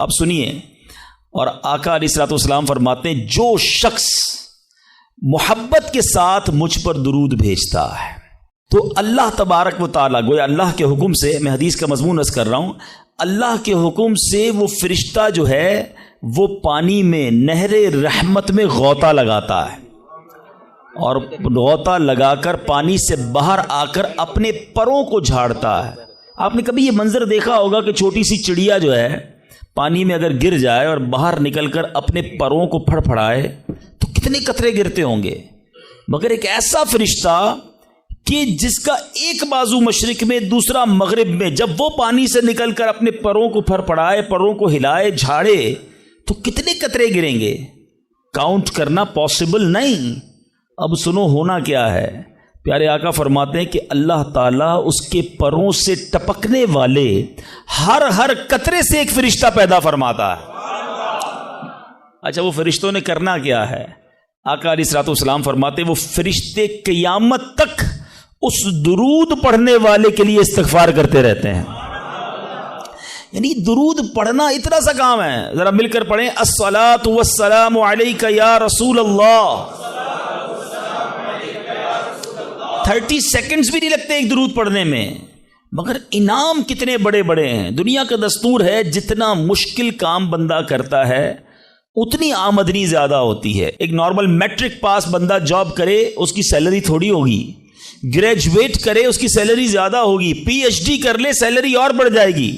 اب سنیے، اور آقا علیہ الصلوۃ والسلام فرماتے ہیں جو شخص محبت کے ساتھ مجھ پر درود بھیجتا ہے تو اللہ تبارک و تعالیٰ، گویا اللہ کے حکم سے، میں حدیث کا مضمون عرض کر رہا ہوں، اللہ کے حکم سے وہ فرشتہ جو ہے وہ پانی میں، نہر رحمت میں غوطہ لگاتا ہے، اور غوطہ لگا کر پانی سے باہر آ کر اپنے پروں کو جھاڑتا ہے۔ آپ نے کبھی یہ منظر دیکھا ہوگا کہ چھوٹی سی چڑیا جو ہے پانی میں اگر گر جائے اور باہر نکل کر اپنے پروں کو پھڑ پھڑائے تو کتنے قطرے گرتے ہوں گے، مگر ایک ایسا فرشتہ کہ جس کا ایک بازو مشرق میں دوسرا مغرب میں، جب وہ پانی سے نکل کر اپنے پروں کو پھڑ پھڑائے، پروں کو ہلائے، جھاڑے تو کتنے قطرے گریں گے، کاؤنٹ کرنا پاسبل نہیں۔ اب سنو ہونا کیا ہے، پیارے آقا فرماتے ہیں کہ اللہ تعالیٰ اس کے پروں سے ٹپکنے والے ہر قطرے سے ایک فرشتہ پیدا فرماتا ہے۔ اچھا، وہ فرشتوں نے کرنا کیا ہے؟ آقا علیہ الصلوۃ والسلام فرماتے ہیں وہ فرشتے قیامت تک اس درود پڑھنے والے کے لیے استغفار کرتے رہتے ہیں۔ یعنی درود پڑھنا اتنا سا کام ہے، ذرا مل کر پڑھیں، الصلاۃ والسلام علیک یا رسول اللہ۔ 30 سیکنڈز بھی نہیں لگتے ایک درود پڑھنے میں، مگر انعام کتنے بڑے بڑے ہیں۔ دنیا کا دستور ہے جتنا مشکل کام بندہ کرتا ہے اتنی آمدنی زیادہ ہوتی ہے۔ ایک نارمل میٹرک پاس بندہ جاب کرے اس کی سیلری تھوڑی ہوگی، گریجویٹ کرے اس کی سیلری زیادہ ہوگی، پی ایچ ڈی کر لے سیلری اور بڑھ جائے گی۔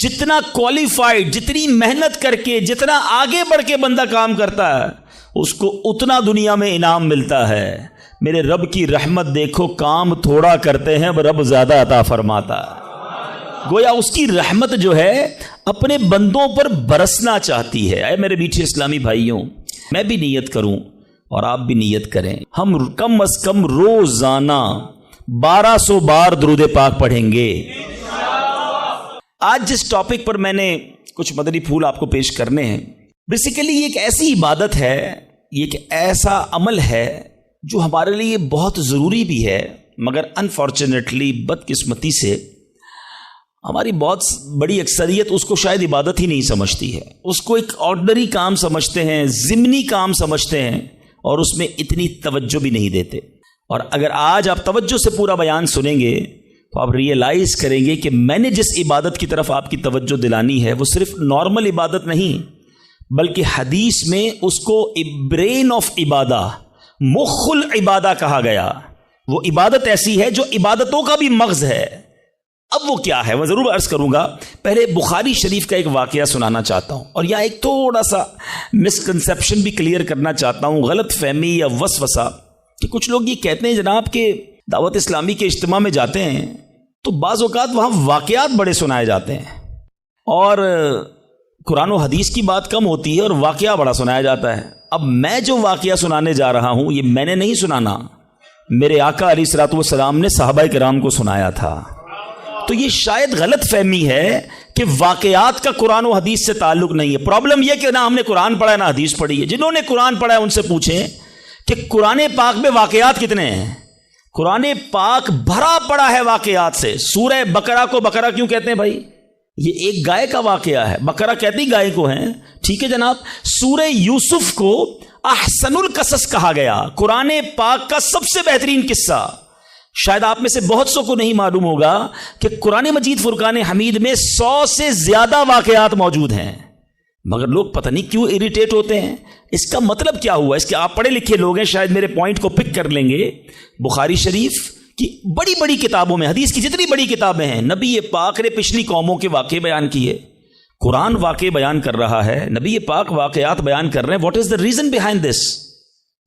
جتنا کوالیفائڈ، جتنی محنت کر کے، جتنا آگے بڑھ کے بندہ کام کرتا ہے اس کو اتنا دنیا میں انعام ملتا ہے۔ میرے رب کی رحمت دیکھو، کام تھوڑا کرتے ہیں رب زیادہ عطا فرماتا ہے۔ گویا اس کی رحمت جو ہے اپنے بندوں پر برسنا چاہتی ہے۔ اے میرے میٹھے اسلامی بھائیوں، میں بھی نیت کروں اور آپ بھی نیت کریں، ہم کم از کم روزانہ 1200 بار درود پاک پڑھیں گے۔ آج جس ٹاپک پر میں نے کچھ مدنی پھول آپ کو پیش کرنے ہیں، بیسیکلی یہ ایک ایسی عبادت ہے، یہ ایک ایسا عمل ہے جو ہمارے لیے بہت ضروری بھی ہے، مگر انفارچونیٹلی، بدقسمتی سے ہماری بہت بڑی اکثریت اس کو شاید عبادت ہی نہیں سمجھتی ہے، اس کو ایک آرڈنری کام سمجھتے ہیں، ضمنی کام سمجھتے ہیں، اور اس میں اتنی توجہ بھی نہیں دیتے۔ اور اگر آج آپ توجہ سے پورا بیان سنیں گے تو آپ ریئلائز کریں گے کہ میں نے جس عبادت کی طرف آپ کی توجہ دلانی ہے وہ صرف نارمل عبادت نہیں، بلکہ حدیث میں اس کو برین آف عبادہ، مخ العبادہ کہا گیا۔ وہ عبادت ایسی ہے جو عبادتوں کا بھی مغز ہے۔ اب وہ کیا ہے، میں ضرور عرض کروں گا۔ پہلے بخاری شریف کا ایک واقعہ سنانا چاہتا ہوں، اور یہاں ایک تھوڑا سا مسکنسیپشن بھی کلیئر کرنا چاہتا ہوں، غلط فہمی یا وسوسہ، کہ کچھ لوگ یہ کہتے ہیں جناب کہ دعوت اسلامی کے اجتماع میں جاتے ہیں تو بعض اوقات وہاں واقعات بڑے سنائے جاتے ہیں، اور قرآن و حدیث کی بات کم ہوتی ہے اور واقعہ بڑا سنایا جاتا ہے۔ اب میں جو واقعہ سنانے جا رہا ہوں یہ میں نے نہیں سنانا، میرے آقا علیہ الصلوۃ والسلام نے صحابہ کرام کو سنایا تھا۔ تو یہ شاید غلط فہمی ہے کہ واقعات کا قرآن و حدیث سے تعلق نہیں ہے۔ پرابلم یہ کہ نہ ہم نے قرآن پڑھا ہے نہ حدیث پڑھی ہے۔ جنہوں نے قرآن پڑھا ہے ان سے پوچھیں کہ قرآن پاک میں واقعات کتنے ہیں۔ قرآن پاک بھرا پڑا ہے واقعات سے۔ سورہ بقرہ کو بقرہ کیوں کہتے ہیں بھائی؟ یہ ایک گائے کا واقعہ ہے، بقرہ کہتی گائے کو ہیں، ٹھیک ہے جناب۔ سورہ یوسف کو احسن القصص کہا گیا، قرآن پاک کا سب سے بہترین قصہ۔ شاید آپ میں سے بہت سو کو نہیں معلوم ہوگا کہ قرآن مجید فرقان حمید میں 100 سے زیادہ واقعات موجود ہیں، مگر لوگ پتہ نہیں کیوں اریٹیٹ ہوتے ہیں۔ اس کا مطلب کیا ہوا؟ اس کے آپ پڑھے لکھے لوگ ہیں، شاید میرے پوائنٹ کو پک کر لیں گے۔ بخاری شریف کی بڑی بڑی کتابوں میں، حدیث کی جتنی بڑی کتابیں ہیں، نبی پاک نے پچھلی قوموں کے واقعے بیان کیے۔ قرآن واقعے بیان کر رہا ہے، نبی پاک واقعات بیان کر رہے ہیں۔ What is the reason behind this?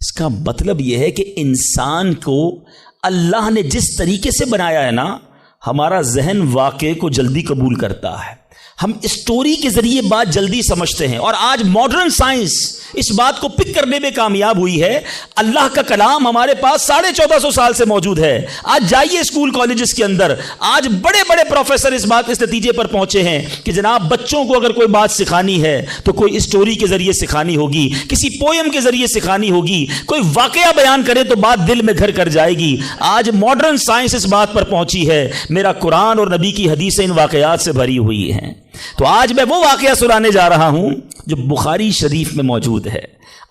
اس کا مطلب یہ ہے کہ انسان کو اللہ نے جس طریقے سے بنایا ہے نا، ہمارا ذہن واقعے کو جلدی قبول کرتا ہے، ہم اسٹوری کے ذریعے بات جلدی سمجھتے ہیں۔ اور آج ماڈرن سائنس اس بات کو پک کرنے میں کامیاب ہوئی ہے. اللہ کا کلام ہمارے پاس 1450 سال سے موجود ہے. آج جائیے اسکول کالجز کے اندر, آج بڑے بڑے پروفیسر اس نتیجے پر پہنچے ہیں کہ جناب بچوں کو اگر کوئی بات سکھانی ہے تو کوئی اسٹوری کے ذریعے سکھانی ہوگی, کسی پوئم کے ذریعے سکھانی ہوگی, کوئی واقعہ بیان کرے تو بات دل میں گھر کر جائے گی. آج ماڈرن سائنس اس بات پر پہنچی ہے, میرا قرآن اور نبی کی حدیثیں ان واقعات سے بھری ہوئی ہیں. تو آج میں وہ واقعہ سنانے جا رہا ہوں جو بخاری شریف میں موجود ہے.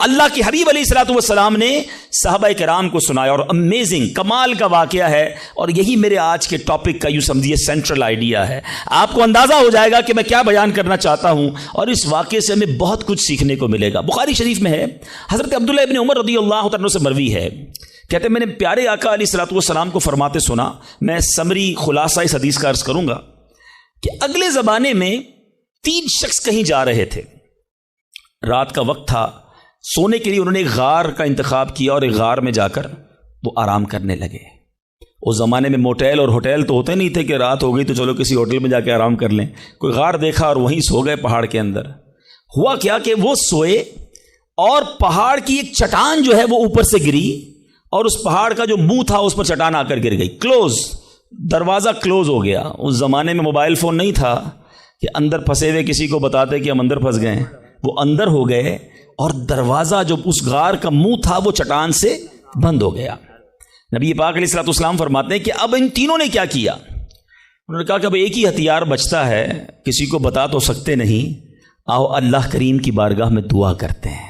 اللہ کے حبیب علیہ الصلوۃ والسلام نے صحابہ کرام کو سنایا, اور امیزنگ کمال کا واقعہ ہے, اور یہی میرے آج کے ٹاپک کا یوں سمجھیے سینٹرل آئیڈیا ہے. آپ کو اندازہ ہو جائے گا کہ میں کیا بیان کرنا چاہتا ہوں, اور اس واقعے سے ہمیں بہت کچھ سیکھنے کو ملے گا. بخاری شریف میں ہے, حضرت عبداللہ ابن عمر رضی اللہ عنہ سے مروی ہے, کہتے ہیں میں نے پیارے آقا علیہ الصلوۃ والسلام کو فرماتے سنا. میں سمری خلاصہ اس حدیث کا عرض کروں گا کہ اگلے زمانے میں 3 شخص کہیں جا رہے تھے. رات کا وقت تھا, سونے کے لیے انہوں نے ایک غار کا انتخاب کیا, اور ایک غار میں جا کر وہ آرام کرنے لگے. اس زمانے میں موٹیل اور ہوٹل تو ہوتے نہیں تھے کہ رات ہو گئی تو چلو کسی ہوٹل میں جا کے آرام کر لیں. کوئی غار دیکھا اور وہیں سو گئے پہاڑ کے اندر. ہوا کیا کہ وہ سوئے اور پہاڑ کی ایک چٹان جو ہے وہ اوپر سے گری, اور اس پہاڑ کا جو منہ تھا اس پر چٹان آ کر گر گئی. کلوز, دروازہ کلوز ہو گیا. اس زمانے میں موبائل فون نہیں تھا کہ اندر پھنسے ہوئے کسی کو بتاتے کہ ہم اندر پھنس گئے. وہ اندر ہو گئے, اور دروازہ جو اس غار کا منہ تھا وہ چٹان سے بند ہو گیا. نبی پاک علیہ الصلوۃ والسلام فرماتے ہیں کہ اب ان تینوں نے کیا کیا. انہوں نے کہا کہ اب ایک ہی ہتھیار بچتا ہے, کسی کو بتا تو سکتے نہیں, آؤ اللہ کریم کی بارگاہ میں دعا کرتے ہیں.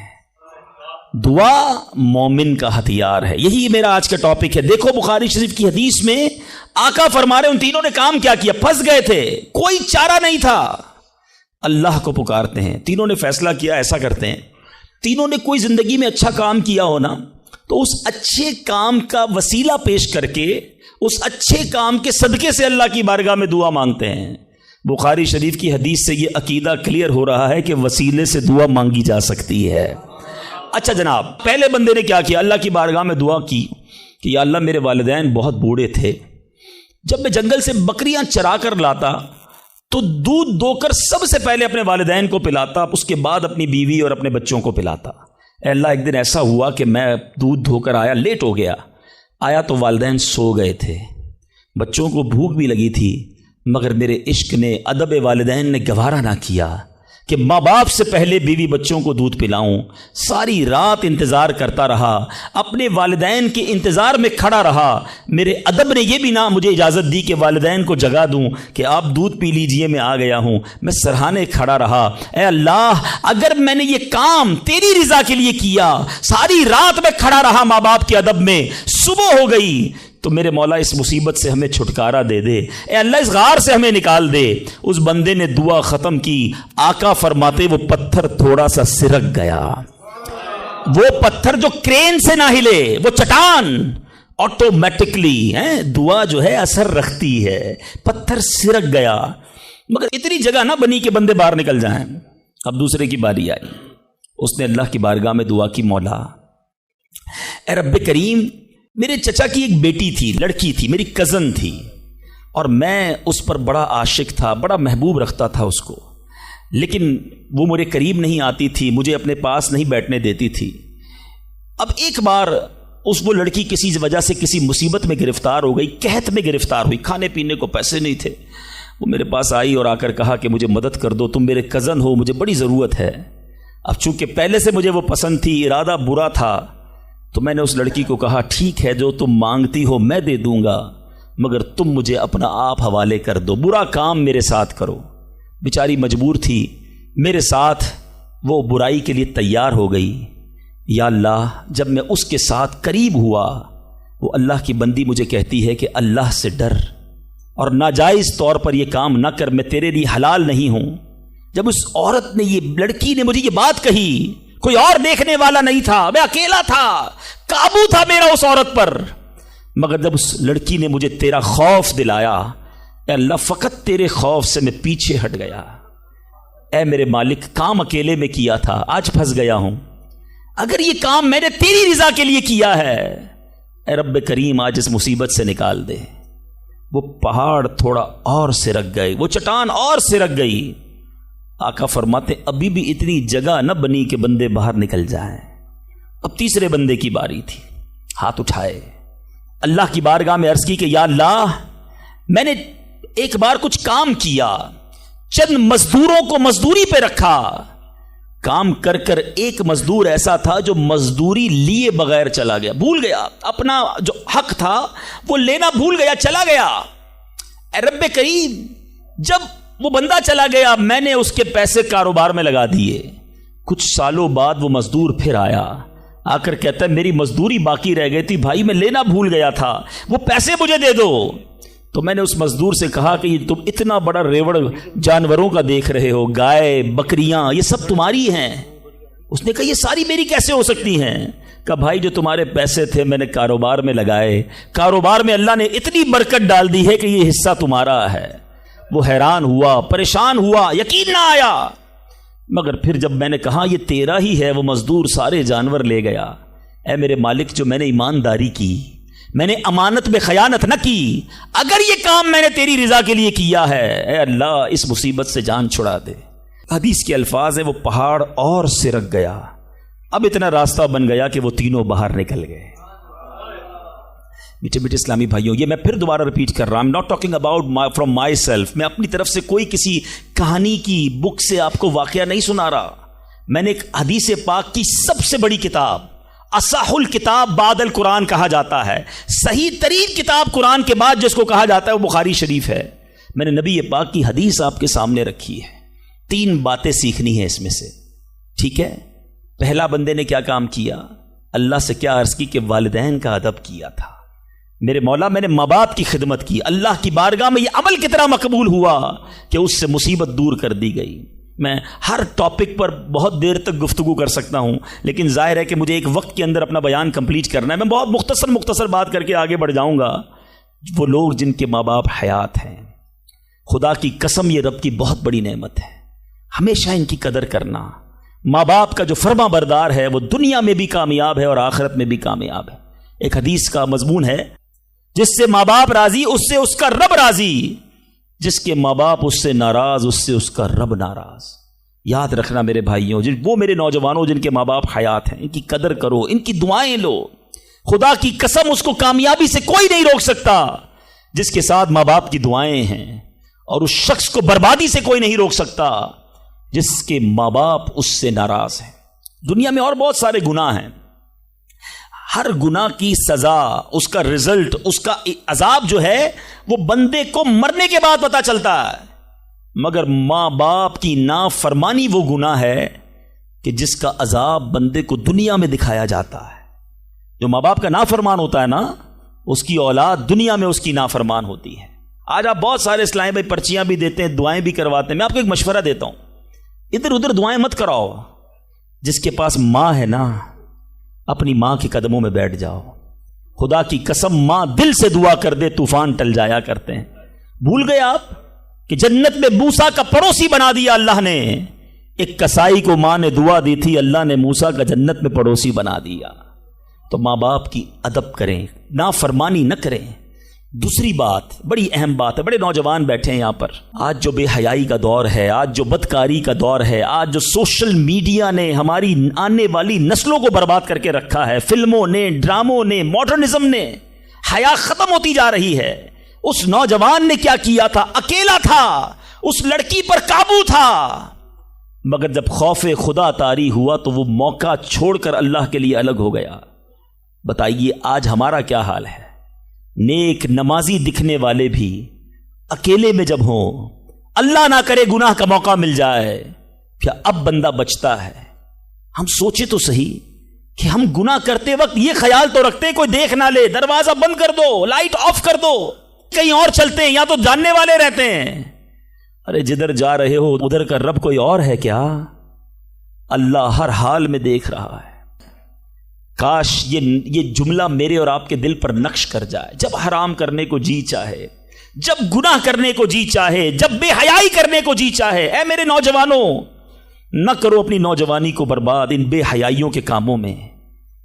دعا مومن کا ہتھیار ہے. یہی میرا آج کا ٹاپک ہے. دیکھو بخاری شریف کی حدیث میں آقا فرما رہے ان تینوں نے کام کیا کیا. پھنس گئے تھے, کوئی چارہ نہیں تھا, اللہ کو پکارتے ہیں. تینوں نے فیصلہ کیا ایسا کرتے ہیں, تینوں نے کوئی زندگی میں اچھا کام کیا ہونا تو اس اچھے کام کا وسیلہ پیش کر کے اس اچھے کام کے صدقے سے اللہ کی بارگاہ میں دعا مانگتے ہیں. بخاری شریف کی حدیث سے یہ عقیدہ کلیئر ہو رہا ہے کہ وسیلے سے دعا مانگی جا سکتی ہے. اچھا جناب, پہلے بندے نے کیا کیا, اللہ کی بارگاہ میں دعا کی کہ یا اللہ میرے والدین بہت بوڑھے تھے, جب میں جنگل سے بکریاں چرا کر لاتا تو دودھ دو کر سب سے پہلے اپنے والدین کو پلاتا, اس کے بعد اپنی بیوی اور اپنے بچوں کو پلاتا. اے اللہ ایک دن ایسا ہوا کہ میں دودھ دھو کر آیا, لیٹ ہو گیا, آیا تو والدین سو گئے تھے, بچوں کو بھوک بھی لگی تھی, مگر میرے عشق نے, ادب والدین نے گوارا نہ کیا کہ ماں باپ سے پہلے بیوی بچوں کو دودھ پلاؤں. ساری رات انتظار کرتا رہا, اپنے والدین کے انتظار میں کھڑا رہا. میرے ادب نے یہ بھی نہ مجھے اجازت دی کہ والدین کو جگا دوں کہ آپ دودھ پی لیجئے, میں آ گیا ہوں. میں سرہانے کھڑا رہا, اے اللہ اگر میں نے یہ کام تیری رضا کے لیے کیا, ساری رات میں کھڑا رہا ماں باپ کے ادب میں, صبح ہو گئی تو میرے مولا اس مصیبت سے ہمیں چھٹکارا دے دے, اے اللہ اس غار سے ہمیں نکال دے. اس بندے نے دعا ختم کی, آقا فرماتے وہ پتھر تھوڑا سا سرک گیا. وہ پتھر جو کرین سے نہ ہلے, وہ چٹان آٹومیٹکلی دعا جو ہے اثر رکھتی ہے, پتھر سرک گیا. مگر اتنی جگہ نہ بنی کہ بندے باہر نکل جائیں. اب دوسرے کی باری آئی, اس نے اللہ کی بارگاہ میں دعا کی, مولا اے رب کریم میرے چچا کی ایک بیٹی تھی, لڑکی تھی, میری کزن تھی, اور میں اس پر بڑا عاشق تھا, بڑا محبوب رکھتا تھا اس کو, لیکن وہ میرے قریب نہیں آتی تھی, مجھے اپنے پاس نہیں بیٹھنے دیتی تھی. اب ایک بار وہ لڑکی کسی وجہ سے کسی مصیبت میں گرفتار ہو گئی, قحط میں گرفتار ہوئی, کھانے پینے کو پیسے نہیں تھے. وہ میرے پاس آئی اور آ کر کہا کہ مجھے مدد کر دو, تم میرے کزن ہو, مجھے بڑی ضرورت ہے. اب چونکہ پہلے سے مجھے وہ پسند تھی, ارادہ برا تھا, تو میں نے اس لڑکی کو کہا ٹھیک ہے جو تم مانگتی ہو میں دے دوں گا, مگر تم مجھے اپنا آپ حوالے کر دو, برا کام میرے ساتھ کرو. بیچاری مجبور تھی, میرے ساتھ وہ برائی کے لیے تیار ہو گئی. یا اللہ جب میں اس کے ساتھ قریب ہوا, وہ اللہ کی بندی مجھے کہتی ہے کہ اللہ سے ڈر اور ناجائز طور پر یہ کام نہ کر, میں تیرے لیے حلال نہیں ہوں. جب اس عورت نے, یہ لڑکی نے مجھے یہ بات کہی, کوئی اور دیکھنے والا نہیں تھا, میں اکیلا تھا, قابو تھا میرا اس عورت پر, مگر جب اس لڑکی نے مجھے تیرا خوف دلایا, اے اللہ فقط تیرے خوف سے میں پیچھے ہٹ گیا. اے میرے مالک کام اکیلے میں کیا تھا, آج پھنس گیا ہوں, اگر یہ کام میں نے تیری رضا کے لیے کیا ہے, اے رب کریم آج اس مصیبت سے نکال دے. وہ پہاڑ تھوڑا اور سرک گئے, وہ چٹان اور سرک گئی. آقا فرماتے ابھی بھی اتنی جگہ نہ بنی کہ بندے باہر نکل جائیں۔ اب تیسرے بندے کی باری تھی، ہاتھ اٹھائے، اللہ کی بارگاہ میں عرض کی کہ یا اللہ، میں نے ایک بار کچھ کام کیا، چند مزدوروں کو مزدوری پہ رکھا، کام کر کر ایک مزدور ایسا تھا جو مزدوری لیے بغیر چلا گیا، بھول گیا اپنا جو حق تھا وہ لینا بھول گیا، چلا گیا۔ اے رب کریم، جب وہ بندہ چلا گیا میں نے اس کے پیسے کاروبار میں لگا دیے، کچھ سالوں بعد وہ مزدور پھر آیا، آ کر کہتا ہے میری مزدوری باقی رہ گئی تھی بھائی، میں لینا بھول گیا تھا، وہ پیسے مجھے دے دو۔ تو میں نے اس مزدور سے کہا کہ یہ تم اتنا بڑا ریوڑ جانوروں کا دیکھ رہے ہو، گائے بکریاں یہ سب تمہاری ہیں؟ اس نے کہا یہ ساری میری کیسے ہو سکتی ہیں؟ کہا بھائی جو تمہارے پیسے تھے میں نے کاروبار میں لگائے، کاروبار میں اللہ نے اتنی برکت ڈال دی ہے کہ یہ حصہ تمہارا ہے۔ وہ حیران ہوا، پریشان ہوا، یقین نہ آیا، مگر پھر جب میں نے کہا یہ تیرا ہی ہے، وہ مزدور سارے جانور لے گیا۔ اے میرے مالک، جو میں نے ایمانداری کی، میں نے امانت میں خیانت نہ کی، اگر یہ کام میں نے تیری رضا کے لیے کیا ہے، اے اللہ اس مصیبت سے جان چھڑا دے۔ حدیث کے الفاظ ہیں وہ پہاڑ اور سرک گیا، اب اتنا راستہ بن گیا کہ وہ تینوں باہر نکل گئے۔ میٹھے میٹھے اسلامی بھائیوں، یہ میں پھر دوبارہ ریپیٹ کر رہا ہوں، not talking about from my self, میں اپنی طرف سے کوئی کسی کہانی کی بک سے آپ کو واقعہ نہیں سنا رہا، میں نے ایک حدیث پاک کی سب سے بڑی کتاب، اصح الکتاب بعد القرآن کہا جاتا ہے، صحیح ترین کتاب قرآن کے بعد جس کو کہا جاتا ہے وہ بخاری شریف ہے، میں نے نبی پاک کی حدیث آپ کے سامنے رکھی ہے، 3 باتیں سیکھنی ہیں اس میں سے، ٹھیک ہے؟ پہلا بندے نے کیا کام کیا؟ اللہ سے کیا عرض کی کہ والدین کا ادب کیا تھا، میرے مولا میں نے ماں باپ کی خدمت کی، اللہ کی بارگاہ میں یہ عمل کتنا مقبول ہوا کہ اس سے مصیبت دور کر دی گئی۔ میں ہر ٹاپک پر بہت دیر تک گفتگو کر سکتا ہوں، لیکن ظاہر ہے کہ مجھے ایک وقت کے اندر اپنا بیان کمپلیٹ کرنا ہے، میں بہت مختصر بات کر کے آگے بڑھ جاؤں گا۔ وہ لوگ جن کے ماں باپ حیات ہیں، خدا کی قسم یہ رب کی بہت بڑی نعمت ہے، ہمیشہ ان کی قدر کرنا۔ ماں باپ کا جو فرما بردار ہے وہ دنیا میں بھی کامیاب ہے اور آخرت میں بھی کامیاب ہے۔ ایک حدیث کا مضمون ہے، جس سے ماں باپ راضی اس سے اس کا رب راضی، جس کے ماں باپ اس سے ناراض اس سے اس کا رب ناراض۔ یاد رکھنا میرے بھائیوں، وہ میرے نوجوانوں جن کے ماں باپ حیات ہیں، ان کی قدر کرو، ان کی دعائیں لو، خدا کی قسم اس کو کامیابی سے کوئی نہیں روک سکتا جس کے ساتھ ماں باپ کی دعائیں ہیں، اور اس شخص کو بربادی سے کوئی نہیں روک سکتا جس کے ماں باپ اس سے ناراض ہیں۔ دنیا میں اور بہت سارے گناہ ہیں، ہر گناہ کی سزا، اس کا رزلٹ، اس کا عذاب جو ہے وہ بندے کو مرنے کے بعد پتہ چلتا ہے، مگر ماں باپ کی نافرمانی وہ گناہ ہے کہ جس کا عذاب بندے کو دنیا میں دکھایا جاتا ہے۔ جو ماں باپ کا نافرمان ہوتا ہے نا، اس کی اولاد دنیا میں اس کی نافرمان ہوتی ہے۔ آج آپ بہت سارے اسلام بھائی پرچیاں بھی دیتے ہیں، دعائیں بھی کرواتے ہیں، میں آپ کو ایک مشورہ دیتا ہوں، ادھر ادھر دعائیں مت کراؤ۔ جس کے پاس ماں ہے نا، اپنی ماں کے قدموں میں بیٹھ جاؤ، خدا کی قسم ماں دل سے دعا کر دے طوفان ٹل جایا کرتے ہیں۔ بھول گئے آپ کہ جنت میں موسیٰ کا پڑوسی بنا دیا اللہ نے؟ ایک کسائی کو ماں نے دعا دی تھی، اللہ نے موسیٰ کا جنت میں پڑوسی بنا دیا۔ تو ماں باپ کی ادب کریں، نافرمانی نہ کریں۔ دوسری بات، بڑی اہم بات ہے، بڑے نوجوان بیٹھے ہیں یہاں پر، آج جو بے حیائی کا دور ہے، آج جو بدکاری کا دور ہے، آج جو سوشل میڈیا نے ہماری آنے والی نسلوں کو برباد کر کے رکھا ہے، فلموں نے، ڈراموں نے، ماڈرنزم نے، حیا ختم ہوتی جا رہی ہے۔ اس نوجوان نے کیا کیا تھا؟ اکیلا تھا، اس لڑکی پر قابو تھا، مگر جب خوف خدا طاری ہوا تو وہ موقع چھوڑ کر اللہ کے لیے الگ ہو گیا۔ بتائیے آج ہمارا کیا حال ہے؟ نیک نمازی دکھنے والے بھی اکیلے میں جب ہوں، اللہ نہ کرے گناہ کا موقع مل جائے، کیا اب بندہ بچتا ہے؟ ہم سوچے تو صحیح کہ ہم گناہ کرتے وقت یہ خیال تو رکھتے ہیں کوئی دیکھ نہ لے، دروازہ بند کر دو، لائٹ آف کر دو، کہیں اور چلتے ہیں، یا تو جاننے والے رہتے ہیں۔ ارے جدھر جا رہے ہو ادھر کا رب کوئی اور ہے کیا؟ اللہ ہر حال میں دیکھ رہا ہے۔ کاش یہ جملہ میرے اور آپ کے دل پر نقش کر جائے، جب حرام کرنے کو جی چاہے، جب گناہ کرنے کو جی چاہے، جب بے حیائی کرنے کو جی چاہے، اے میرے نوجوانوں، نہ کرو اپنی نوجوانی کو برباد ان بے حیائیوں کے کاموں میں۔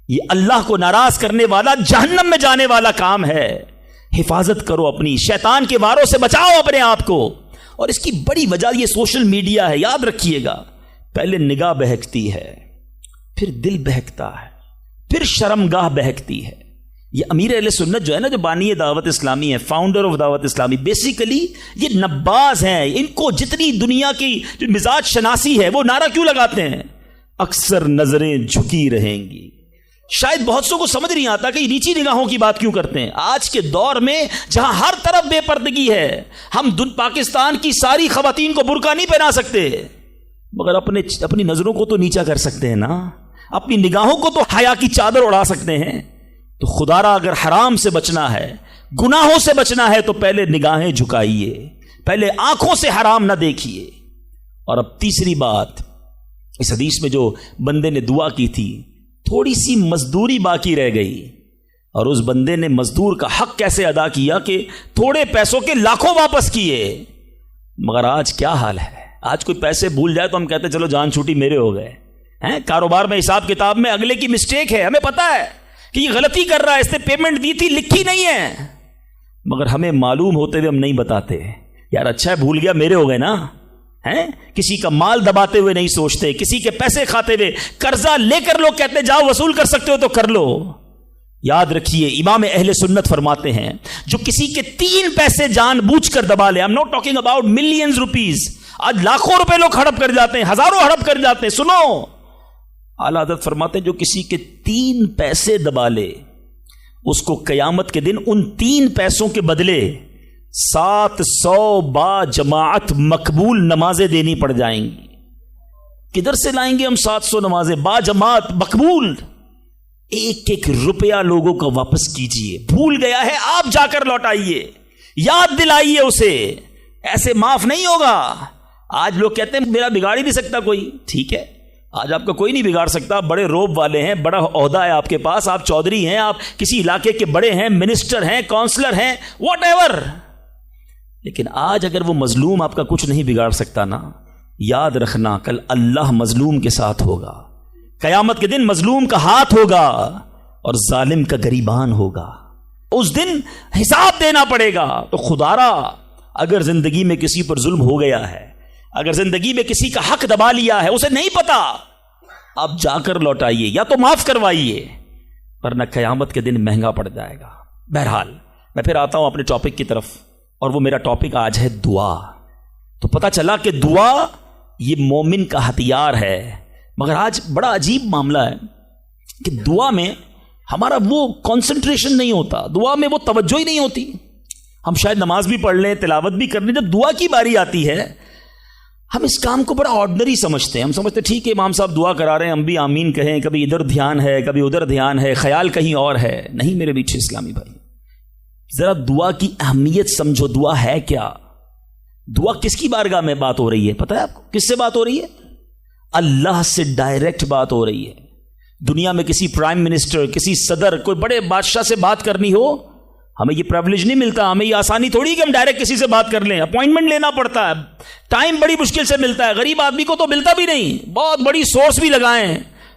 یہ اللہ کو ناراض کرنے والا، جہنم میں جانے والا کام ہے۔ حفاظت کرو اپنی، شیطان کے واروں سے بچاؤ اپنے آپ کو، اور اس کی بڑی وجہ یہ سوشل میڈیا ہے. یاد رکھیے گا, پہلے نگاہ بہکتی ہے, پھر دل بہکتا ہے, پھر شرمگاہ بہکتی ہے. یہ امیر اہل سنت جو ہے نا, جو بانی دعوت اسلامی ہے, فاؤنڈر آف دعوت اسلامی, بیسیکلی یہ نباز ہیں. ان کو جتنی دنیا کی جو مزاج شناسی ہے وہ نعرہ کیوں لگاتے ہیں؟ اکثر نظریں جھکی رہیں گی. شاید بہت سو کو سمجھ نہیں آتا کہ یہ نیچی نگاہوں کی بات کیوں کرتے ہیں. آج کے دور میں جہاں ہر طرف بے پردگی ہے, ہم پاکستان کی ساری خواتین کو برقع نہیں پہنا سکتے, مگر اپنی نظروں کو تو نیچا کر سکتے ہیں نا, اپنی نگاہوں کو تو حیا کی چادر اڑا سکتے ہیں. تو خدا را اگر حرام سے بچنا ہے, گناہوں سے بچنا ہے, تو پہلے نگاہیں جھکائیے, پہلے آنکھوں سے حرام نہ دیکھیے. اور اب تیسری بات, اس حدیث میں جو بندے نے دعا کی تھی, تھوڑی سی مزدوری باقی رہ گئی, اور اس بندے نے مزدور کا حق کیسے ادا کیا کہ تھوڑے پیسوں کے لاکھوں واپس کیے. مگر آج کیا حال ہے؟ آج کوئی پیسے بھول جائے تو ہم کہتے چلو جان چھوٹی میرے ہو گئے ہیں. کاروبار میں حساب کتاب میں اگلے کی مسٹیک ہے, ہمیں پتا ہے کہ یہ غلطی کر رہا ہے, اس نے پیمنٹ دی تھی لکھی نہیں ہے, مگر ہمیں معلوم ہوتے ہوئے ہم نہیں بتاتے. یار اچھا ہے بھول گیا, میرے ہو گئے نا. کسی کا مال دباتے ہوئے نہیں سوچتے, کسی کے پیسے کھاتے ہوئے. قرضہ لے کر لوگ کہتے جاؤ وصول کر سکتے ہو تو کر لو. یاد رکھیے امام اہل سنت فرماتے ہیں, جو کسی کے 3 پیسے جان بوجھ کر دبا لے, I'm not talking about millions rupees, آج لاکھوں روپے لوگ ہڑپ کر جاتے ہیں, ہزاروں ہڑپ کر جاتے ہیں. سنو, اعلیٰ حضرت فرماتے ہیں جو کسی کے 3 پیسے دبا لے, اس کو قیامت کے دن ان 3 پیسوں کے بدلے 700 با جماعت مقبول نمازیں دینی پڑ جائیں گی. کدھر سے لائیں گے ہم 700 نمازیں با جماعت مقبول؟ ایک ایک روپیہ لوگوں کو واپس کیجئے. بھول گیا ہے آپ جا کر لوٹائیے, یاد دلائیے اسے, ایسے معاف نہیں ہوگا. آج لوگ کہتے ہیں میرا بگاڑ ہی نہیں سکتا کوئی. ٹھیک ہے, آج آپ کا کوئی نہیں بگاڑ سکتا, بڑے روب والے ہیں, بڑا عہدہ ہے آپ کے پاس, آپ چودھری ہیں, آپ کسی علاقے کے بڑے ہیں, منسٹر ہیں, کونسلر ہیں, واٹ ایور. لیکن آج اگر وہ مظلوم آپ کا کچھ نہیں بگاڑ سکتا نا, یاد رکھنا کل اللہ مظلوم کے ساتھ ہوگا. قیامت کے دن مظلوم کا ہاتھ ہوگا اور ظالم کا گریبان ہوگا. اس دن حساب دینا پڑے گا. تو خدا را اگر زندگی میں کسی پر ظلم ہو گیا ہے, اگر زندگی میں کسی کا حق دبا لیا ہے, اسے نہیں پتا, آپ جا کر لوٹائیے یا تو معاف کروائیے, ورنہ قیامت کے دن مہنگا پڑ جائے گا. بہرحال میں پھر آتا ہوں اپنے ٹاپک کی طرف, اور وہ میرا ٹاپک آج ہے دعا. تو پتا چلا کہ دعا یہ مومن کا ہتھیار ہے. مگر آج بڑا عجیب معاملہ ہے کہ دعا میں ہمارا وہ کنسنٹریشن نہیں ہوتا, دعا میں وہ توجہ ہی نہیں ہوتی. ہم شاید نماز بھی پڑھ لیں, تلاوت بھی کر لیں, جب دعا کی باری آتی ہے ہم اس کام کو بڑا آرڈنری سمجھتے ہیں. ہم سمجھتے ٹھیک ہے امام صاحب دعا کرا رہے ہیں, ہم بھی آمین کہیں, کبھی ادھر دھیان ہے, کبھی ادھر دھیان ہے, خیال کہیں اور ہے. نہیں میرے میٹھے اسلامی بھائی, ذرا دعا کی اہمیت سمجھو. دعا ہے کیا؟ دعا کس کی بارگاہ میں بات ہو رہی ہے پتہ ہے آپ کو؟ کس سے بات ہو رہی ہے؟ اللہ سے ڈائریکٹ بات ہو رہی ہے. دنیا میں کسی پرائم منسٹر, کسی صدر, کوئی بڑے بادشاہ سے بات کرنی ہو, ہمیں یہ پریویلیج نہیں ملتا, ہمیں یہ آسانی تھوڑی کہ ہم ڈائریکٹ کسی سے بات کر لیں. اپوائنٹمنٹ لینا پڑتا ہے, ٹائم بڑی مشکل سے ملتا ہے, غریب آدمی کو تو ملتا بھی نہیں. بہت بڑی سورس بھی لگائیں,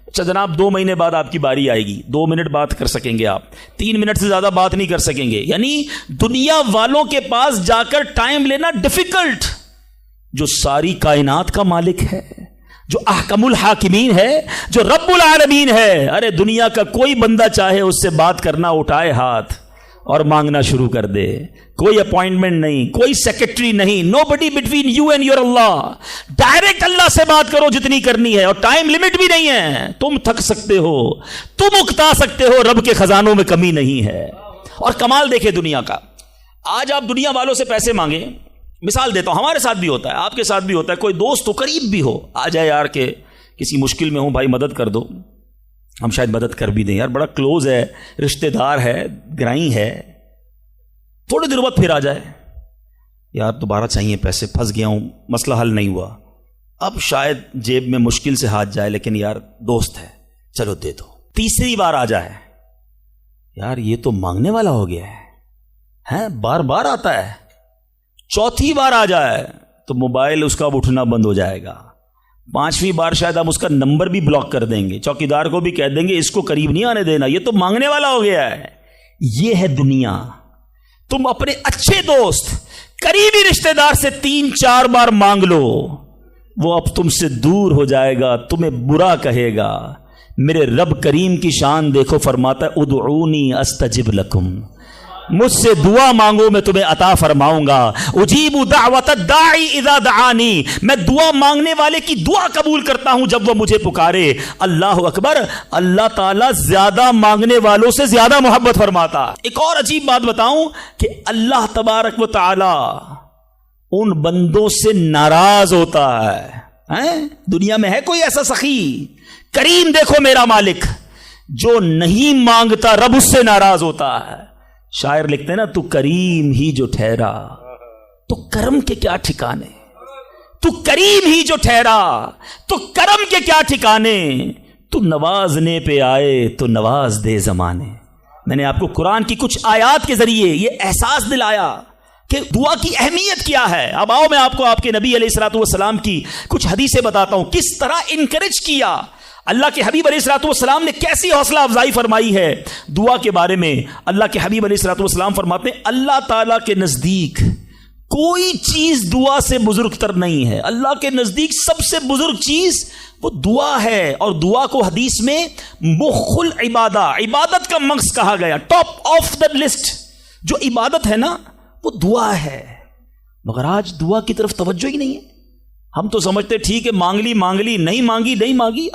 اچھا جناب 2 مہینے بعد آپ کی باری آئے گی, 2 منٹ بات کر سکیں گے آپ, 3 منٹ سے زیادہ بات نہیں کر سکیں گے. یعنی دنیا والوں کے پاس جا کر ٹائم لینا ڈیفیکلٹ. جو ساری کائنات کا مالک ہے, جو احکم الحاکمین ہے, جو رب العالمین ہے, ارے دنیا کا کوئی بندہ چاہے اس سے بات کرنا, اٹھائے ہاتھ اور مانگنا شروع کر دے. کوئی اپوائنٹمنٹ نہیں, کوئی سیکرٹری نہیں, no buddy between you and your اللہ. ڈائریکٹ اللہ سے بات کرو جتنی کرنی ہے, اور ٹائم لمٹ بھی نہیں ہے. تم تھک سکتے ہو, تم اکتا سکتے ہو, رب کے خزانوں میں کمی نہیں ہے. اور کمال دیکھے دنیا کا, آج آپ دنیا والوں سے پیسے مانگیں, مثال دیتا ہوں, ہمارے ساتھ بھی ہوتا ہے, آپ کے ساتھ بھی ہوتا ہے, کوئی دوست ہو, قریب بھی ہو, آ جائے یار کہ کسی مشکل میں ہوں بھائی مدد کر دو, ہم شاید مدد کر بھی دیں, یار بڑا کلوز ہے, رشتہ دار ہے, گرائی ہے. تھوڑے دیر بعد پھر آ جائے, یار دوبارہ چاہیے پیسے, پھنس گیا ہوں, مسئلہ حل نہیں ہوا. اب شاید جیب میں مشکل سے ہاتھ جائے, لیکن یار دوست ہے, چلو دے دو. تیسری بار آ جائے, یار یہ تو مانگنے والا ہو گیا ہے, بار بار آتا ہے. چوتھی بار آ جائے تو موبائل اس کا اب اٹھنا بند ہو جائے گا. 5ویں بار شاید ہم اس کا نمبر بھی بلاک کر دیں گے, چوکیدار کو بھی کہہ دیں گے اس کو قریب نہیں آنے دینا, یہ تو مانگنے والا ہو گیا ہے. یہ ہے دنیا. تم اپنے اچھے دوست, قریبی رشتہ دار سے 3-4 بار مانگ لو، وہ اب تم سے دور ہو جائے گا، تمہیں برا کہے گا۔ میرے رب کریم کی شان دیکھو، فرماتا ہے ادعونی استجب لکم، مجھ سے دعا مانگو میں تمہیں عطا فرماؤں گا۔ اجیب دعوت الداعی اذا دعانی، میں دعا مانگنے والے کی دعا قبول کرتا ہوں جب وہ مجھے پکارے۔ اللہ اکبر، اللہ تعالیٰ زیادہ مانگنے والوں سے زیادہ محبت فرماتا۔ ایک اور عجیب بات بتاؤں کہ اللہ تبارک و تعالی ان بندوں سے ناراض ہوتا ہے۔ دنیا میں ہے کوئی ایسا سخی کریم؟ دیکھو میرا مالک جو نہیں مانگتا رب اس سے ناراض ہوتا ہے۔ شاعر لکھتے ہیں نا، تو کریم ہی جو ٹھہرا تو کرم کے کیا ٹھکانے، تو کریم ہی جو ٹھہرا تو کرم کے کیا ٹھکانے، تو نوازنے پہ آئے تو نواز دے زمانے۔ میں نے آپ کو قرآن کی کچھ آیات کے ذریعے یہ احساس دلایا کہ دعا کی اہمیت کیا ہے۔ اب آؤ میں آپ کو آپ کے نبی علیہ الصلوۃ والسلام کی کچھ حدیثیں بتاتا ہوں، کس طرح انکریج کیا اللہ کے حبیب علیہ الصلوۃ والسلام نے، کیسی حوصلہ افزائی فرمائی ہے دعا کے بارے میں۔ اللہ کے حبیب علیہ الصلوۃ والسلام فرماتے ہیں اللہ تعالیٰ کے نزدیک کوئی چیز دعا سے بزرگ تر نہیں ہے۔ اللہ کے نزدیک سب سے بزرگ چیز وہ دعا ہے، اور دعا کو حدیث میں مخ العبادہ، عبادت کا مغز کہا گیا، ٹاپ آف دا لسٹ جو عبادت ہے نا وہ دعا ہے۔ مگر آج دعا کی طرف توجہ ہی نہیں ہے۔ ہم تو سمجھتے ٹھیک ہے، مانگ لی نہیں مانگی،